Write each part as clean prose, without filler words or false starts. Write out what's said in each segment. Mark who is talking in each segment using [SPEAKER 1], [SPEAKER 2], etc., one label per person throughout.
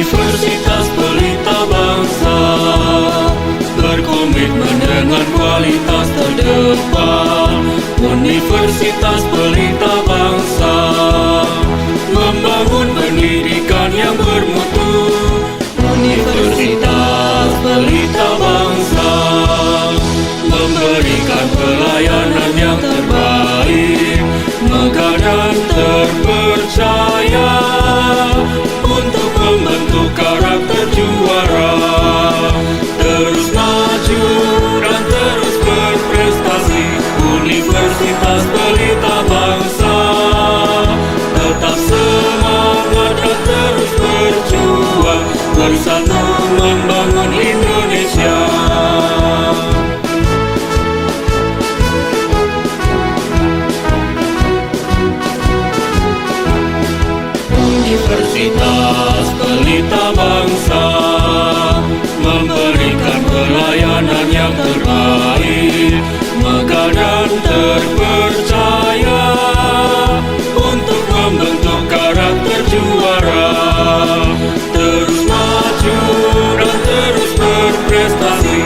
[SPEAKER 1] Universitas Pelita Bangsa berkomitmen dengan kualitas terdepan. Universitas Pelita Bangsa membangun pendidikan yang bermutu. Universitas Pelita Bangsa memberikan pelayanan yang terbaik, megah dan terpercaya untuk membentuk karakter juara. Terus maju dan terus berprestasi. Universitas Pelita Bangsa tetap semangat dan terus berjuang, bersatu membangun Indonesia. Universitas Pelita Bangsa memberikan pelayanan yang terbaik, megah dan terpercaya untuk membentuk karakter juara. Terus maju dan terus berprestasi.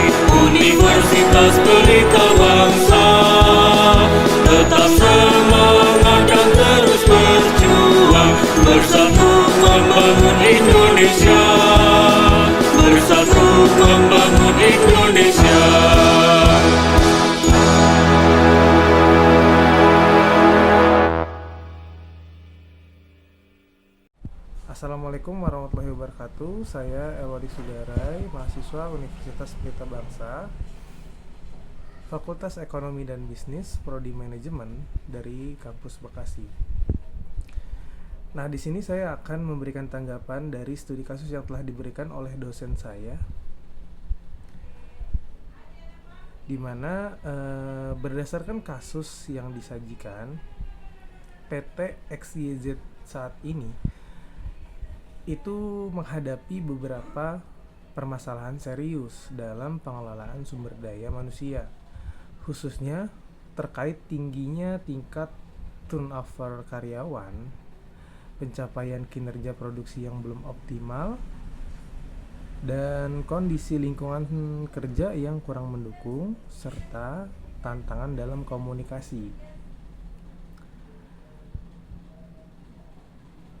[SPEAKER 1] Universitas Pelita Bangsa tetap semangat dan terus berjuang, bersatu membangun Indonesia, bersatu membangun Indonesia.
[SPEAKER 2] Assalamualaikum warahmatullahi wabarakatuh. Saya Elwadi Sugarai, mahasiswa Universitas Pelita Bangsa, Fakultas Ekonomi dan Bisnis, Prodi Manajemen dari kampus Bekasi. Nah, di sini saya akan memberikan tanggapan dari studi kasus yang telah diberikan oleh dosen saya, di mana berdasarkan kasus yang disajikan, PT XYZ saat ini itu menghadapi beberapa permasalahan serius dalam pengelolaan sumber daya manusia, khususnya terkait tingginya tingkat turnover karyawan, pencapaian kinerja produksi yang belum optimal, dan kondisi lingkungan kerja yang kurang mendukung, serta tantangan dalam komunikasi.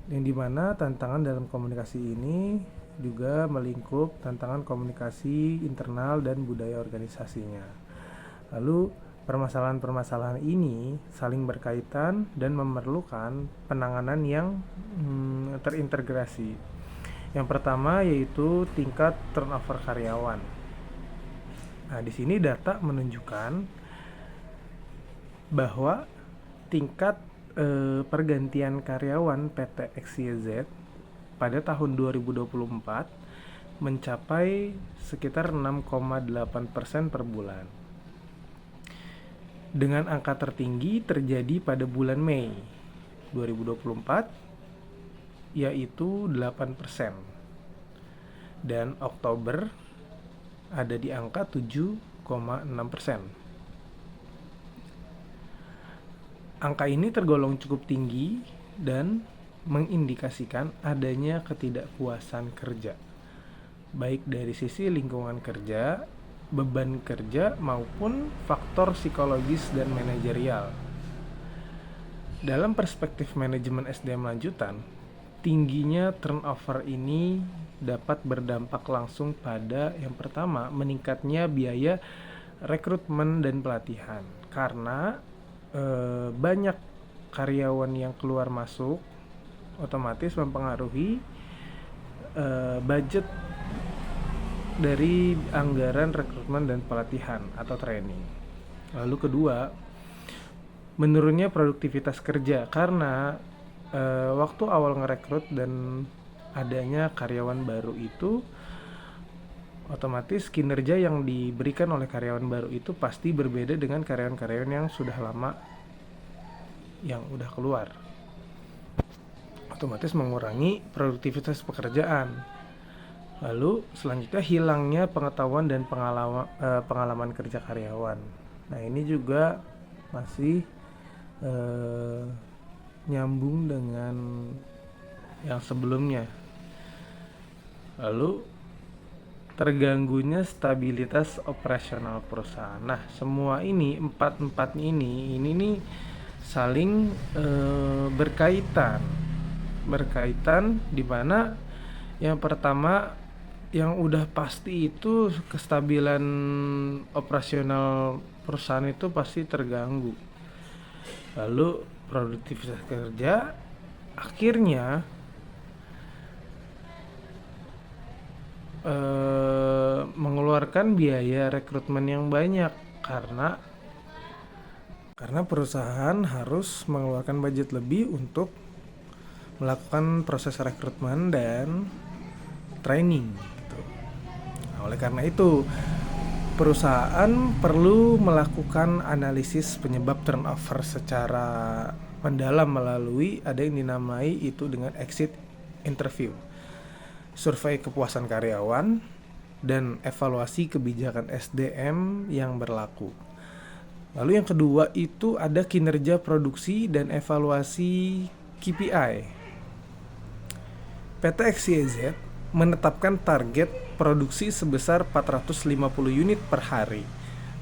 [SPEAKER 2] Yang dimana tantangan dalam komunikasi ini juga melingkup tantangan komunikasi internal dan budaya organisasinya. Lalu permasalahan-permasalahan ini saling berkaitan dan memerlukan penanganan yang terintegrasi. Yang pertama yaitu tingkat turnover karyawan. Nah, di sini data menunjukkan bahwa tingkat pergantian karyawan PT XYZ pada tahun 2024 mencapai sekitar 6,8% per bulan. Dengan angka tertinggi terjadi pada bulan Mei 2024 yaitu 8%. Dan Oktober ada di angka 7,6%. Angka ini tergolong cukup tinggi dan mengindikasikan adanya ketidakpuasan kerja, baik dari sisi lingkungan kerja, beban kerja, maupun faktor psikologis dan manajerial. Dalam perspektif manajemen SDM lanjutan, tingginya turnover ini dapat berdampak langsung pada yang pertama, meningkatnya biaya rekrutmen dan pelatihan, karena banyak karyawan yang keluar masuk otomatis mempengaruhi budget dari anggaran rekrutmen dan pelatihan atau training. Lalu kedua, menurunnya produktivitas kerja karena waktu awal ngerekrut dan adanya karyawan baru itu, otomatis kinerja yang diberikan oleh karyawan baru itu pasti berbeda dengan karyawan-karyawan yang sudah lama yang udah keluar. Otomatis mengurangi produktivitas pekerjaan. Lalu selanjutnya hilangnya pengetahuan dan pengalaman kerja karyawan. Nah, ini juga masih nyambung dengan yang sebelumnya. Lalu terganggunya stabilitas operasional perusahaan. Nah, semua ini empat ini nih saling berkaitan di mana yang pertama yang udah pasti itu kestabilan operasional perusahaan itu pasti terganggu. Lalu produktivitas kerja akhirnya mengeluarkan biaya rekrutmen yang banyak karena perusahaan harus mengeluarkan budget lebih untuk melakukan proses rekrutmen dan training gitu. Nah, oleh karena itu perusahaan perlu melakukan analisis penyebab turnover secara mendalam melalui ada yang dinamai itu dengan exit interview, survei kepuasan karyawan, dan evaluasi kebijakan SDM yang berlaku. Lalu yang kedua itu ada kinerja produksi dan evaluasi KPI. PT XYZ menetapkan target produksi sebesar 450 unit per hari.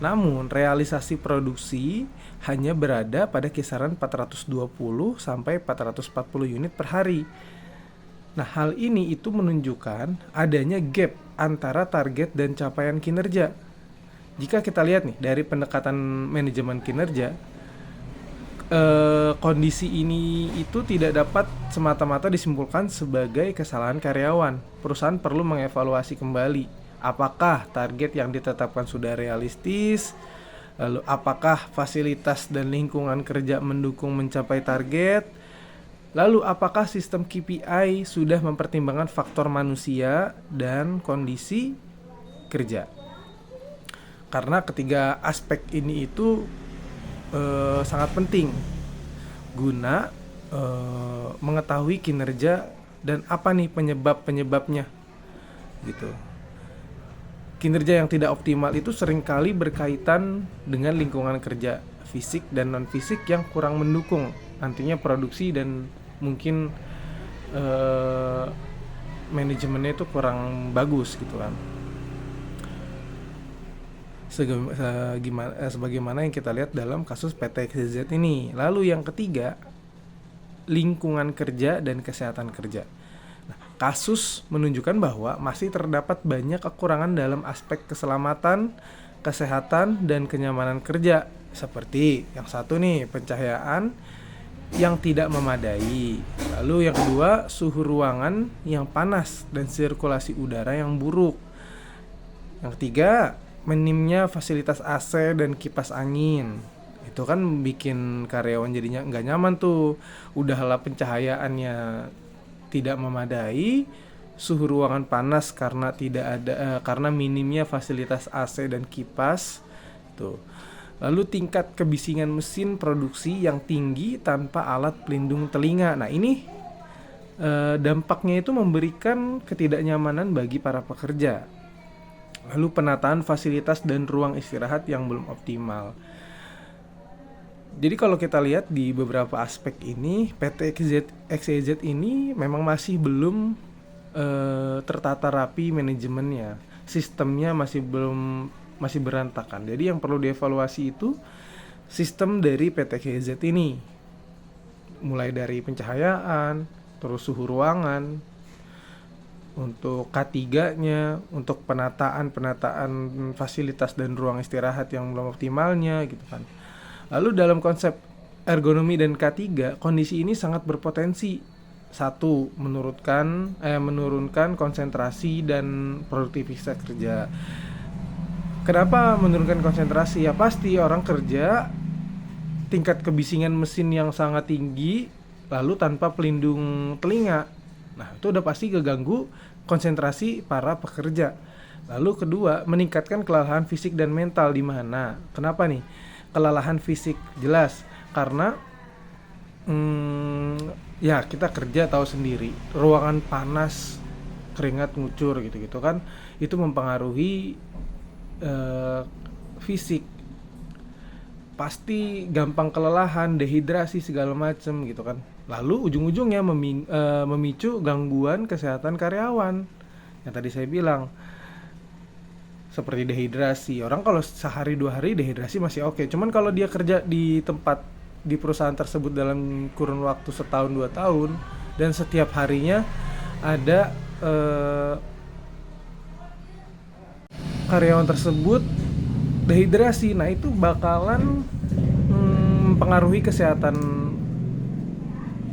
[SPEAKER 2] Namun realisasi produksi hanya berada pada kisaran 420 sampai 440 unit per hari. Nah, hal ini itu menunjukkan adanya gap antara target dan capaian kinerja. Jika kita lihat nih dari pendekatan manajemen kinerja, kondisi ini itu tidak dapat semata-mata disimpulkan sebagai kesalahan karyawan. Perusahaan perlu mengevaluasi kembali apakah target yang ditetapkan sudah realistis, lalu apakah fasilitas dan lingkungan kerja mendukung mencapai target, lalu apakah sistem KPI sudah mempertimbangkan faktor manusia dan kondisi kerja. Karena ketiga aspek ini itu sangat penting guna mengetahui kinerja dan apa nih penyebabnya gitu. Kinerja yang tidak optimal itu seringkali berkaitan dengan lingkungan kerja fisik dan non fisik yang kurang mendukung nantinya produksi, dan mungkin manajemennya itu kurang bagus gitu kan. Sebagaimana yang kita lihat dalam kasus PT XYZ ini. Lalu yang ketiga, lingkungan kerja dan kesehatan kerja. Nah, kasus menunjukkan bahwa masih terdapat banyak kekurangan dalam aspek keselamatan, kesehatan, dan kenyamanan kerja. Seperti yang satu nih, pencahayaan yang tidak memadai. Lalu yang kedua, suhu ruangan yang panas dan sirkulasi udara yang buruk. Yang ketiga, minimnya fasilitas AC dan kipas angin. Itu kan bikin karyawan jadinya nggak nyaman tuh. Udahlah pencahayaannya tidak memadai, suhu ruangan panas karena minimnya fasilitas AC dan kipas tuh. Lalu tingkat kebisingan mesin produksi yang tinggi tanpa alat pelindung telinga. Nah, ini dampaknya itu memberikan ketidaknyamanan bagi para pekerja. Lalu penataan fasilitas dan ruang istirahat yang belum optimal. Jadi kalau kita lihat di beberapa aspek ini, PT XYZ ini memang masih belum tertata rapi manajemennya. Sistemnya masih berantakan. Jadi yang perlu dievaluasi itu sistem dari PT XYZ ini. Mulai dari pencahayaan, terus suhu ruangan, untuk K3-nya, untuk penataan fasilitas dan ruang istirahat yang belum optimalnya gitu kan. Lalu dalam konsep ergonomi dan K3, kondisi ini sangat berpotensi satu, menurunkan konsentrasi dan produktivitas kerja. Kenapa menurunkan konsentrasi? Ya pasti orang kerja tingkat kebisingan mesin yang sangat tinggi lalu tanpa pelindung telinga. Nah, itu udah pasti keganggu konsentrasi para pekerja. Lalu kedua, meningkatkan kelelahan fisik dan mental. Di mana? Kenapa nih? Kelelahan fisik jelas karena ya kita kerja tahu sendiri, ruangan panas, keringat ngucur gitu-gitu kan, itu mempengaruhi fisik. Pasti gampang kelelahan, dehidrasi segala macem gitu kan. Lalu ujung-ujungnya memicu gangguan kesehatan karyawan Yang tadi saya bilang, seperti dehidrasi. Orang kalau sehari 2 hari dehidrasi masih oke. Cuman kalau dia kerja di perusahaan tersebut dalam kurun waktu setahun 2 tahun dan setiap harinya ada karyawan tersebut dehidrasi, nah itu bakalan mempengaruhi kesehatan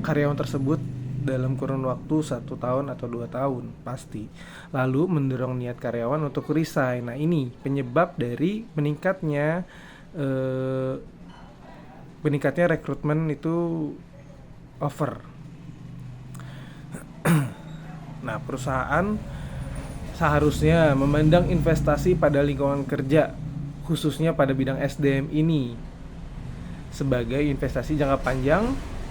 [SPEAKER 2] karyawan tersebut dalam kurun waktu 1 tahun atau 2 tahun pasti. Lalu mendorong niat karyawan untuk resign. Nah ini penyebab dari meningkatnya rekrutmen itu over. Nah perusahaan seharusnya memandang investasi pada lingkungan kerja, khususnya pada bidang SDM ini, sebagai investasi jangka panjang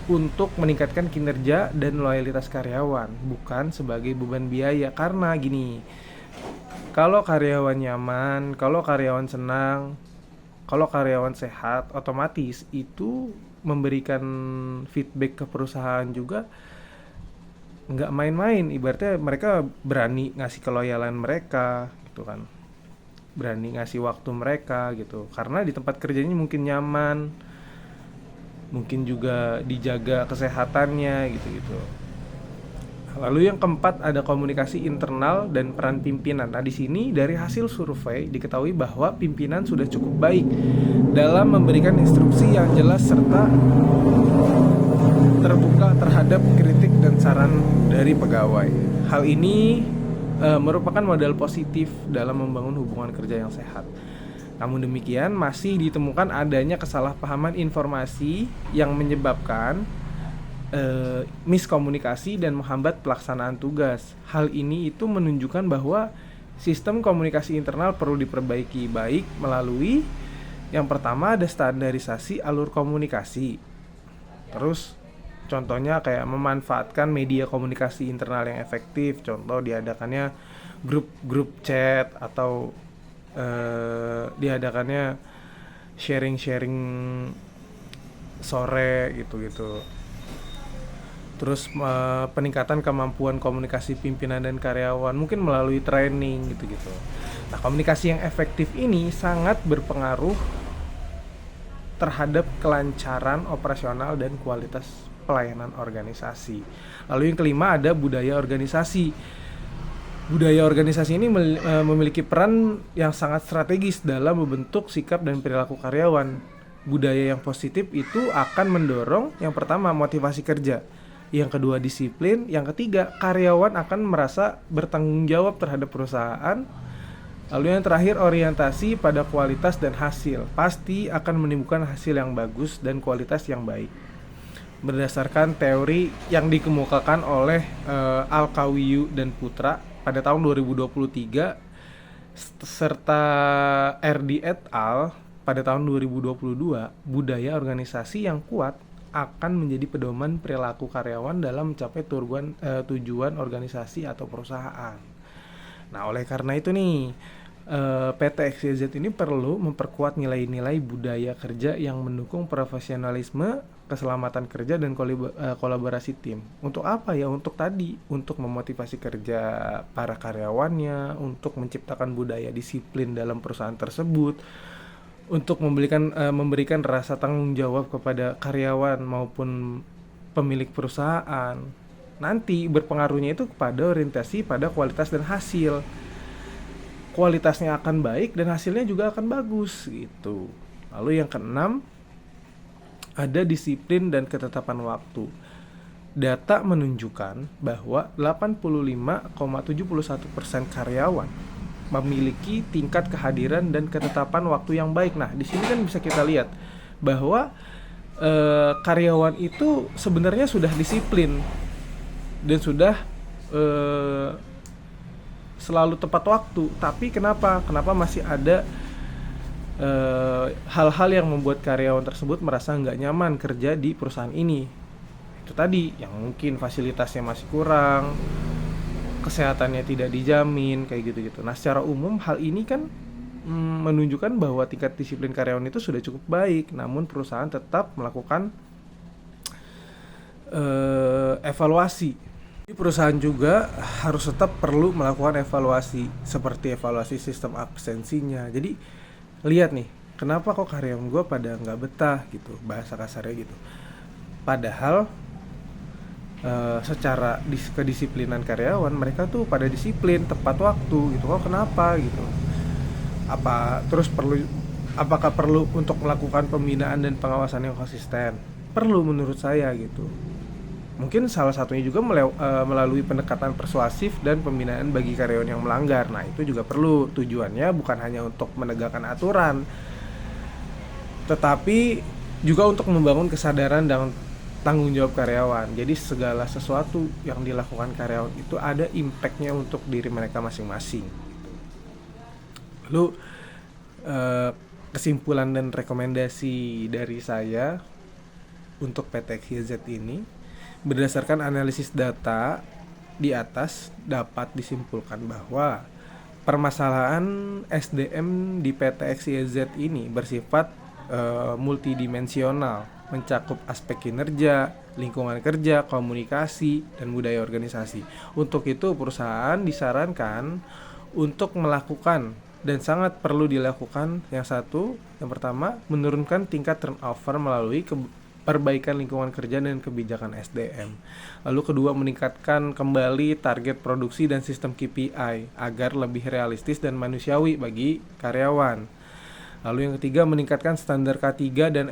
[SPEAKER 2] untuk meningkatkan kinerja dan loyalitas karyawan, bukan sebagai beban biaya. Karena gini, kalau karyawan nyaman, kalau karyawan senang, kalau karyawan sehat, otomatis itu memberikan feedback ke perusahaan juga nggak main-main. Ibaratnya mereka berani ngasih keloyalan mereka gitu kan, berani ngasih waktu mereka gitu, karena di tempat kerjanya mungkin nyaman, mungkin juga dijaga kesehatannya gitu-gitu. Lalu yang keempat ada komunikasi internal dan peran pimpinan. Nah di sini dari hasil survei diketahui bahwa pimpinan sudah cukup baik dalam memberikan instruksi yang jelas serta terbuka terhadap kritik dan saran dari pegawai. Hal ini merupakan modal positif dalam membangun hubungan kerja yang sehat. Namun demikian, masih ditemukan adanya kesalahpahaman informasi yang menyebabkan miskomunikasi dan menghambat pelaksanaan tugas. Hal ini itu menunjukkan bahwa sistem komunikasi internal perlu diperbaiki baik melalui yang pertama ada standarisasi alur komunikasi. Terus contohnya kayak memanfaatkan media komunikasi internal yang efektif. Contoh diadakannya grup chat atau diadakannya sharing sore gitu. Terus peningkatan kemampuan komunikasi pimpinan dan karyawan mungkin melalui training gitu. Nah, komunikasi yang efektif ini sangat berpengaruh terhadap kelancaran operasional dan kualitas pelayanan organisasi. Lalu yang kelima ada budaya organisasi. Budaya organisasi ini memiliki peran yang sangat strategis dalam membentuk sikap dan perilaku karyawan. Budaya yang positif itu akan mendorong yang pertama motivasi kerja, yang kedua disiplin, yang ketiga karyawan akan merasa bertanggung jawab terhadap perusahaan. Lalu yang terakhir orientasi pada kualitas dan hasil. Pasti akan menimbulkan hasil yang bagus dan kualitas yang baik. Berdasarkan teori yang dikemukakan oleh Al-Kawiyu dan Putra pada tahun 2023 serta RD et al. Pada tahun 2022, budaya organisasi yang kuat akan menjadi pedoman perilaku karyawan dalam mencapai tujuan organisasi atau perusahaan. Nah, oleh karena itu nih, PT XYZ ini perlu memperkuat nilai-nilai budaya kerja yang mendukung profesionalisme, keselamatan kerja, dan kolaborasi tim. Untuk apa ya? Untuk memotivasi kerja para karyawannya, untuk menciptakan budaya disiplin dalam perusahaan tersebut, untuk memberikan rasa tanggung jawab kepada karyawan maupun pemilik perusahaan. Nanti berpengaruhnya itu kepada orientasi pada kualitas dan hasil. Kualitasnya akan baik dan hasilnya juga akan bagus gitu. Lalu yang keenam ada disiplin dan ketetapan waktu. Data menunjukkan bahwa 85,71% karyawan memiliki tingkat kehadiran dan ketetapan waktu yang baik. Nah, di sini kan bisa kita lihat bahwa karyawan itu sebenarnya sudah disiplin dan sudah selalu tepat waktu. Tapi kenapa masih ada hal-hal yang membuat karyawan tersebut merasa nggak nyaman kerja di perusahaan ini? Itu tadi, yang mungkin fasilitasnya masih kurang, kesehatannya tidak dijamin, kayak gitu-gitu. Nah, secara umum hal ini kan menunjukkan bahwa tingkat disiplin karyawan itu sudah cukup baik, namun perusahaan tetap melakukan evaluasi. Perusahaan juga harus tetap perlu melakukan evaluasi, seperti evaluasi sistem absensinya. Jadi lihat nih, kenapa kok karyawan gue pada nggak betah gitu, bahasa kasarnya gitu. Padahal secara kedisiplinan karyawan mereka tuh pada disiplin tepat waktu gitu. Kok kenapa gitu? Apakah perlu untuk melakukan pembinaan dan pengawasan yang konsisten? Perlu menurut saya gitu. Mungkin salah satunya juga melalui pendekatan persuasif dan pembinaan bagi karyawan yang melanggar. Nah, itu juga perlu. Tujuannya bukan hanya untuk menegakkan aturan, tetapi juga untuk membangun kesadaran dan tanggung jawab karyawan. Jadi segala sesuatu yang dilakukan karyawan itu ada impact-nya untuk diri mereka masing-masing. Lalu kesimpulan dan rekomendasi dari saya untuk PT XYZ ini, berdasarkan analisis data di atas dapat disimpulkan bahwa permasalahan SDM di PT XYZ ini bersifat multidimensional, mencakup aspek kinerja, lingkungan kerja, komunikasi, dan budaya organisasi. Untuk itu perusahaan disarankan untuk melakukan dan sangat perlu dilakukan yang pertama, menurunkan tingkat turnover melalui perbaikan lingkungan kerja dan kebijakan SDM. Lalu kedua, meningkatkan kembali target produksi dan sistem KPI agar lebih realistis dan manusiawi bagi karyawan. Lalu yang ketiga, meningkatkan standar K3 dan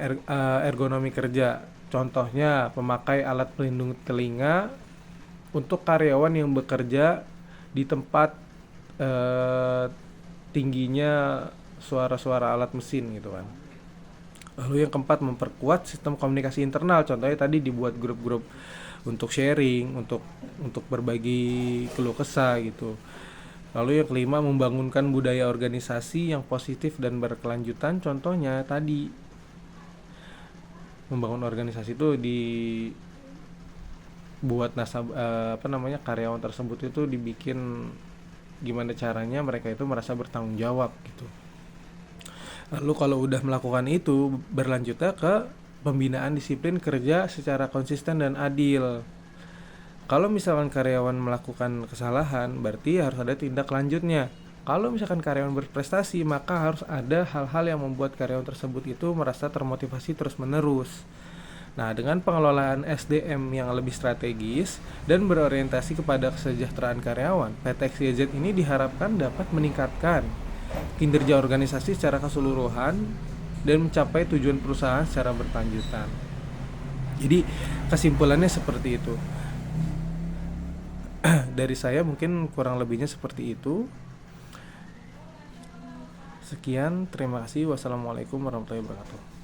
[SPEAKER 2] ergonomi kerja. Contohnya, pemakai alat pelindung telinga untuk karyawan yang bekerja di tempat tingginya suara-suara alat mesin gitu kan. Lalu yang keempat, memperkuat sistem komunikasi internal. Contohnya tadi dibuat grup-grup untuk sharing, untuk berbagi keluh kesah gitu. Lalu yang kelima, membangunkan budaya organisasi yang positif dan berkelanjutan. Contohnya tadi membangun organisasi itu dibuat karyawan tersebut itu dibikin gimana caranya mereka itu merasa bertanggung jawab gitu. Lalu kalau udah melakukan itu, berlanjutnya ke pembinaan disiplin kerja secara konsisten dan adil. Kalau misalkan karyawan melakukan kesalahan, berarti harus ada tindak lanjutnya. Kalau misalkan karyawan berprestasi, maka harus ada hal-hal yang membuat karyawan tersebut itu merasa termotivasi terus-menerus. Nah, dengan pengelolaan SDM yang lebih strategis dan berorientasi kepada kesejahteraan karyawan, PT XYZ ini diharapkan dapat meningkatkan kinerja organisasi secara keseluruhan dan mencapai tujuan perusahaan secara berkelanjutan. Jadi, kesimpulannya seperti itu. Dari saya mungkin kurang lebihnya seperti itu. Sekian, terima kasih. Wassalamualaikum warahmatullahi wabarakatuh.